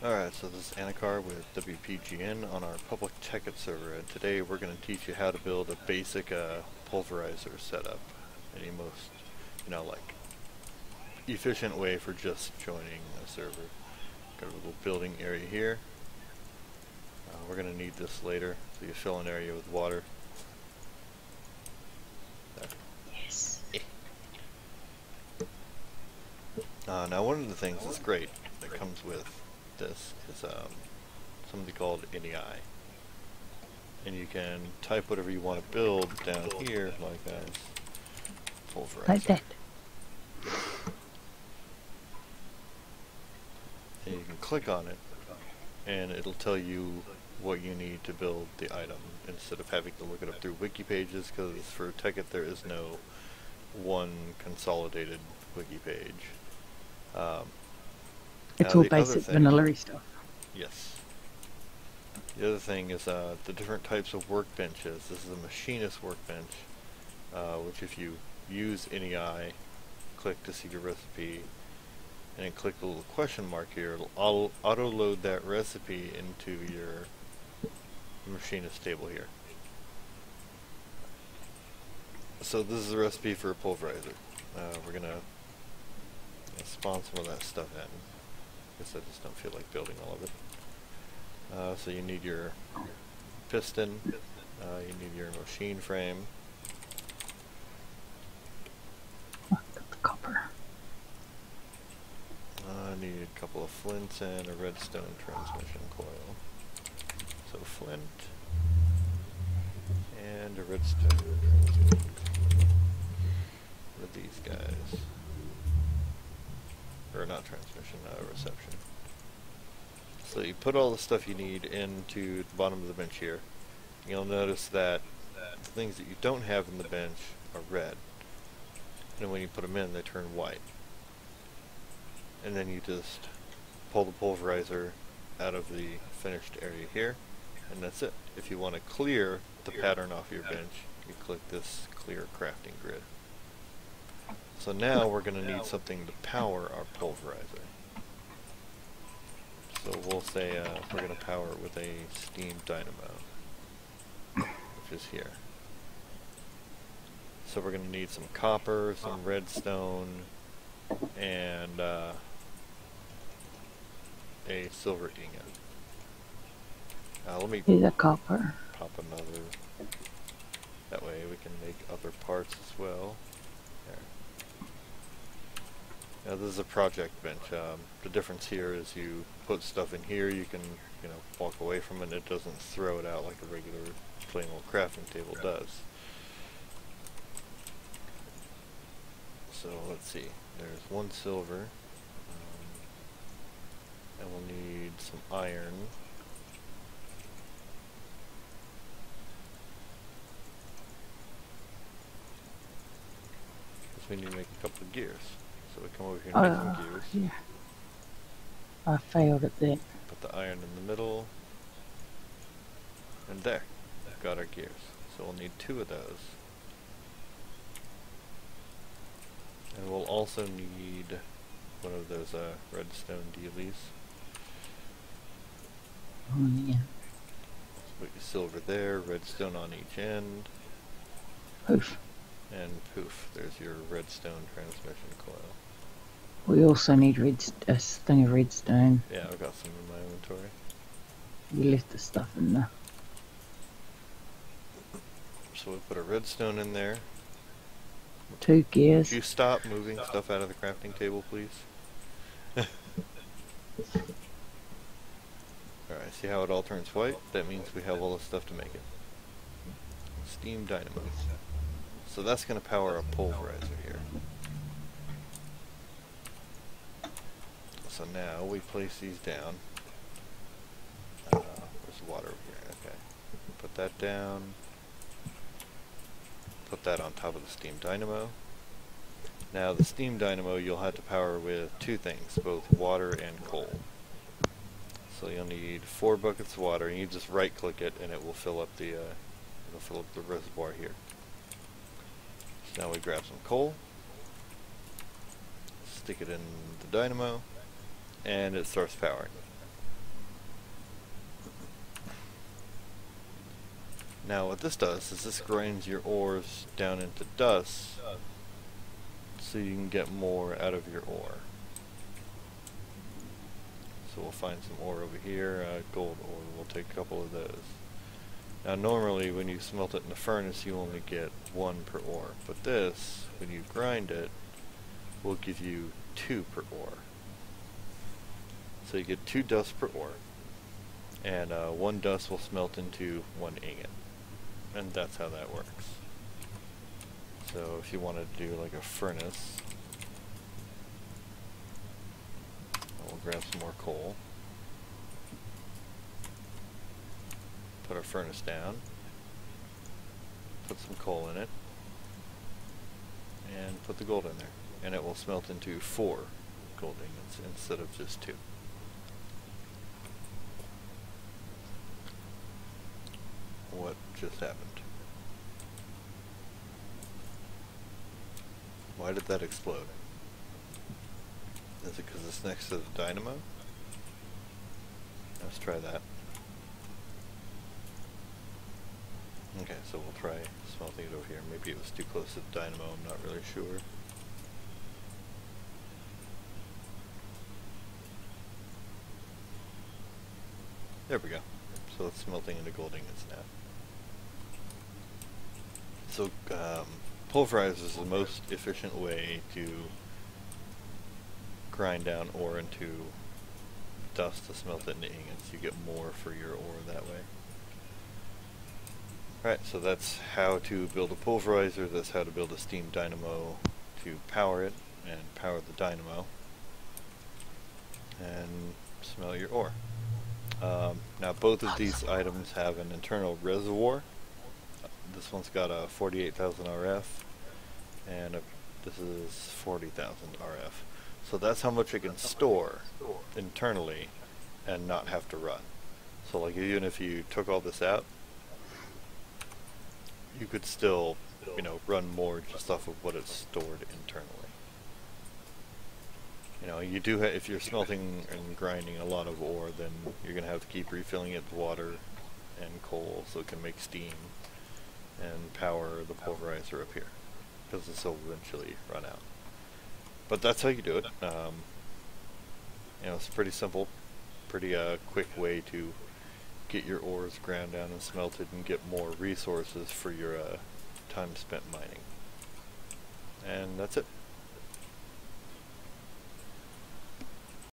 Alright, so this is Anakar with WPGN on our public tekkit server, and today we're going to teach you how to build a basic pulverizer setup in a most, like, efficient way for just joining a server. Got a little building area here. We're going to need this later, so you fill an area with water. Yes. Now one of the things that's great that comes with this is something called NEI. And you can type whatever you want to build down here, like as Pulverizer. Like that. And you can click on it, and it'll tell you what you need to build the item, instead of having to look it up through wiki pages, because for tekkit there is no one consolidated wiki page. It's all basic vanilla stuff. Yes. The other thing is the different types of workbenches. This is a machinist workbench, which if you use NEI, click to see your recipe, and then click the little question mark here, it'll auto-load that recipe into your machinist table here. So this is the recipe for a pulverizer. We're going to spawn some of that stuff in. I guess I just don't feel like building all of it. So you need your piston, you need your machine frame. Oh, got the copper. I need a couple of flints and a redstone transmission coil. So flint and a redstone transmission coil with these guys. Or not transmission, reception. So you put all the stuff you need into the bottom of the bench here. You'll notice that the things that you don't have in the bench are red. And when you put them in, they turn white. And then you just pull the pulverizer out of the finished area here, and that's it. If you want to clear the pattern off your bench, you click this clear crafting grid. So now we're going to need something to power our pulverizer. So we'll say we're going to power it with a steam dynamo, which is here. So we're going to need some copper, some redstone, and a silver ingot. Let me Here's a copper. pop another. That way we can make other parts as well. There. Now this is a project bench. The difference here is you put stuff in here, you can walk away from it, and it doesn't throw it out like a regular plain old crafting table does. So let's see, there's one silver, and we'll need some iron. Because we need to make a couple of gears. So we come over here and make some gears. Yeah. I failed at that. Put the iron in the middle. And there. We've got our gears. So we'll need 2 of those. And we'll also need one of those redstone dealies. Oh yeah. So put your silver there, redstone on each end. Poof. And poof, there's your redstone transmission coil. We also need a thing of redstone. Yeah, I've got some in my inventory. You left the stuff in there. So we put a redstone in there. 2 gears. Could you stop moving stuff out of the crafting table, please? Alright, see how it all turns white? That means we have all the stuff to make it. Steam dynamo. So that's going to power a pulverizer here. So now we place these down. There's water over here. Okay. Put that down. Put that on top of the steam dynamo. Now the steam dynamo you'll have to power with 2 things, both water and coal. So you'll need 4 buckets of water, and you just right click it and it will fill up the reservoir here. So now we grab some coal, stick it in the dynamo, and it starts powering. Now what this does is this grinds your ores down into dust so you can get more out of your ore. So we'll find some ore over here, gold ore, we'll take a couple of those. Now normally when you smelt it in the furnace you only get 1 per ore, but this, when you grind it, will give you 2 per ore. So you get 2 dust per ore, and 1 dust will smelt into 1 ingot. And that's how that works. So if you wanted to do like a furnace, we'll grab some more coal, put our furnace down, put some coal in it, and put the gold in there. And it will smelt into 4 gold ingots instead of just 2. What just happened? Why did that explode? Is it because it's next to the dynamo? Let's try that. Okay, so we'll try smelting it over here. Maybe it was too close to the dynamo, I'm not really sure. There we go. So it's smelting into gold ingots now. So Pulverizor is the most efficient way to grind down ore into dust to smelt it into ingots. You get more for your ore that way. Alright, so that's how to build a pulverizer, that's how to build a steam dynamo to power it and power the dynamo and smelt your ore. Now both of these items have an internal reservoir. This one's got a 48,000 RF and this is 40,000 RF. So that's how much it can store internally and not have to run. So like even if you took all this out, you could still, you know, run more just off of what it's stored internally. You know, you do if you're smelting and grinding a lot of ore, then you're going to have to keep refilling it with water and coal so it can make steam and power the pulverizer up here, because this will eventually run out. But that's how you do it. You know, it's pretty simple, pretty quick way to get your ores ground down and smelted and get more resources for your time spent mining. And that's it.